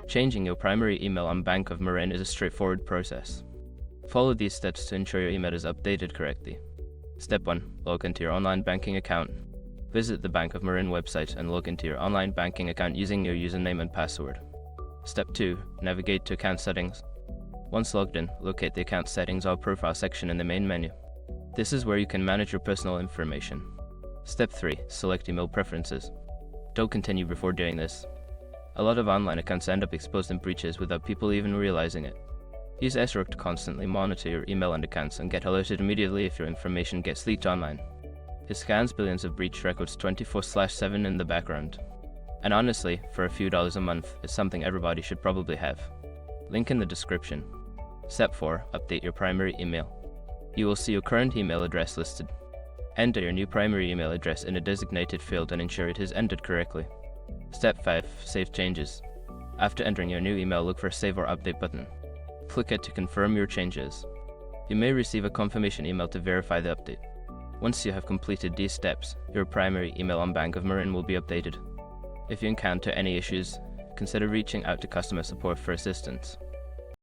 Changing your primary email on Bank of Marin is a straightforward process. Follow these steps to ensure your email is updated correctly. Step 1. Log into your online banking account. Visit the Bank of Marin website and log into your online banking account using your username and password. Step 2. Navigate to account settings. Once logged in, locate the account settings or profile section in the main menu. This is where you can manage your personal information. Step 3. Select email preferences. Don't continue before doing this. A lot of online accounts end up exposed in breaches without people even realizing it. Use SROC to constantly monitor your email and accounts and get alerted immediately if your information gets leaked online. It scans billions of breach records 24/7 in the background. And honestly, for a few dollars a month, it's something everybody should probably have. Link in the description. Step 4. Update your primary email. You will see your current email address listed. Enter your new primary email address in a designated field and ensure it is entered correctly. Step 5. Save changes. After entering your new email, look for a Save or Update button. Click it to confirm your changes. You may receive a confirmation email to verify the update. Once you have completed these steps, your primary email on Bank of Marin will be updated. If you encounter any issues, consider reaching out to customer support for assistance.